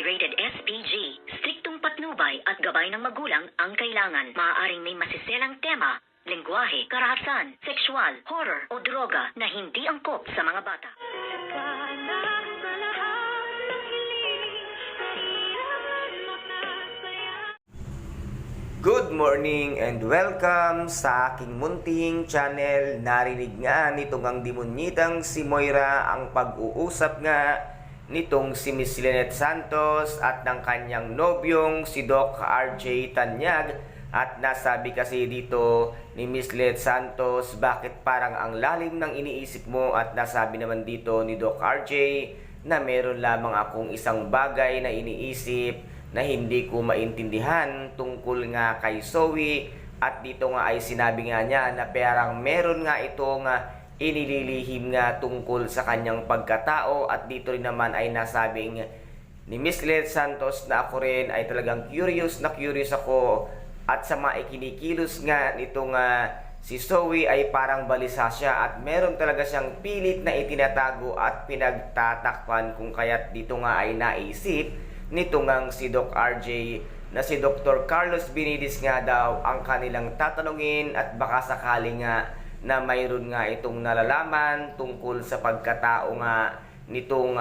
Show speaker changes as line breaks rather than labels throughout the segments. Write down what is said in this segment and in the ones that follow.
Rated SPG. Striktong patnubay at gabay ng magulang ang kailangan. Maaaring may masiselang tema, lengguwahe, karahasan, sexual, horror o droga na hindi angkop sa mga bata.
Good morning and welcome sa aking munting channel. Narinig nga nitong ang demonyitang si Moira ang pag-uusap nga nitong si Miss Lynette Santos at ng kanyang nobyong si Doc RJ Tanyag. At nasabi kasi dito ni Miss Lynette Santos, bakit parang ang lalim ng iniisip mo? At nasabi naman dito ni Doc RJ na meron lamang akong isang bagay na iniisip na hindi ko maintindihan tungkol nga kay Zoe. At dito nga ay sinabi nga niya na parang meron nga itong inililihim nga tungkol sa kanyang pagkatao. At dito rin naman ay nasabing ni Miss Lynette Santos na ako rin ay talagang curious ako. At sa mga ikinikilos nga nitong si Zoe ay parang balisa siya at meron talaga siyang pilit na itinatago at pinagtatakpan, kung kaya't dito nga ay naisip nito ngang si Doc RJ na si Dr. Carlos Benitez nga daw ang kanilang tatanungin at baka sakali nga na mayroon nga itong nalalaman tungkol sa pagkatao nga nitong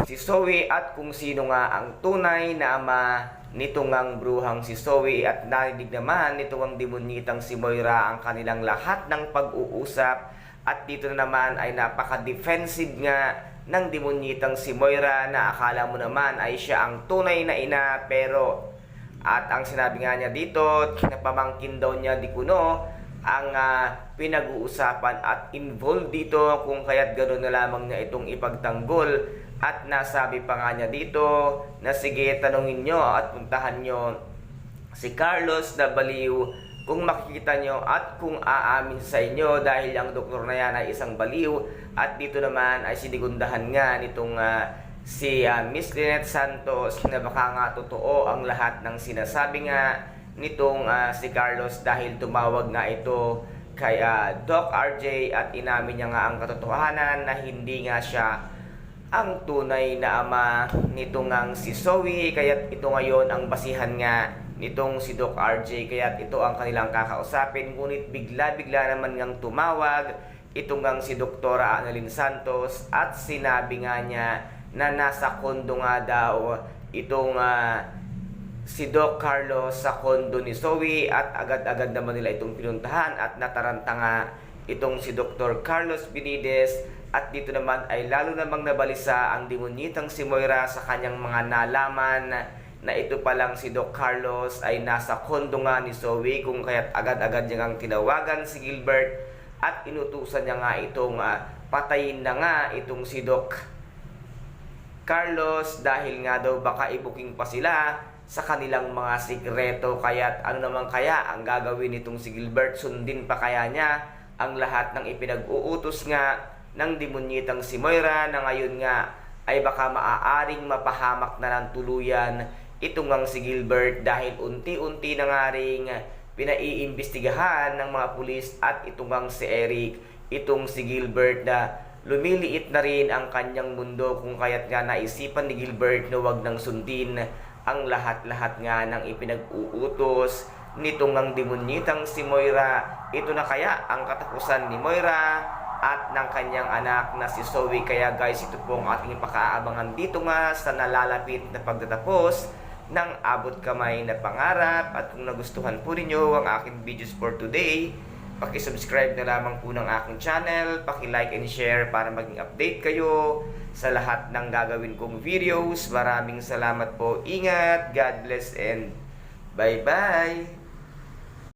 si Zoe at kung sino nga ang tunay na ama nitong ang bruhang si Zoe. At narinig naman nitong ang demonyitang si Moira ang kanilang lahat ng pag-uusap. At dito na naman ay napaka-defensive nga ng demonyitang si Moira na akala mo naman ay siya ang tunay na ina, pero at ang sinabi nga niya dito na pamangkin daw niya di kuno ang pinag-uusapan at involved dito, kung kaya't gano'n na lamang niya itong ipagtanggol. At nasabi pa nga niya dito na sige, tanungin nyo at puntahan nyo si Carlos na baliw kung makikita nyo at kung aamin sa inyo, dahil ang doktor na yan ay isang baliw. At dito naman ay sinigundahan nga nitong si Miss Lynette Santos na baka nga totoo ang lahat ng sinasabi nga nitong si Carlos, dahil tumawag nga ito kay Doc RJ at inamin niya nga ang katotohanan na hindi nga siya ang tunay na ama nitong ang si Zoe. Kaya't ito ngayon ang basihan nga nitong si Doc RJ, kaya't ito ang kanilang kakausapin. Ngunit bigla-bigla naman ngang tumawag itong ang si Dr. Annalyn Santos at sinabi nga niya na nasa kondo nga daw itong si Doc Carlos sa kondo ni Zoe. At agad-agad naman nila itong pinuntahan at nataranta nga itong si Dr. Carlos Benitez. At dito naman ay lalo namang nabalisa ang demonyitang si Moira sa kanyang mga nalaman na ito palang si Doc Carlos ay nasa kondo nga ni Zoe, kung kaya't agad-agad niya ngang tinawagan si Gilbert at inutusan niya nga itong patayin na nga itong si Doc Carlos, dahil nga daw baka ibuking pa sila sa kanilang mga sikreto. Kaya't ano naman kaya ang gagawin nitong si Gilbert? Sundin pa kaya niya ang lahat ng ipinag-uutos nga ng demonyitang si Moira na ngayon nga ay baka maaaring mapahamak na ng tuluyan itong ang si Gilbert, dahil unti-unti na nga ring pinaiimbestigahan ng mga pulis at itong ang si Eric, itong si Gilbert na lumiliit na rin ang kanyang mundo, kung kaya't nga naisipan ni Gilbert na wag nang sundin ang lahat-lahat nga ng ipinag-uutos nitong ang demonyitang si Moira. Ito na kaya ang katapusan ni Moira at ng kanyang anak na si Zoe. Kaya guys, ito po ang ating ipakaabangan dito nga sa nalalapit na pagtatapos ng Abot Kamay na Pangarap. At kung nagustuhan po ninyo ang aking videos for today, paki-subscribe na lamang po ng aking channel, paki-like and share para maging update kayo sa lahat ng gagawin kong videos. Maraming salamat po, ingat, God bless and bye-bye!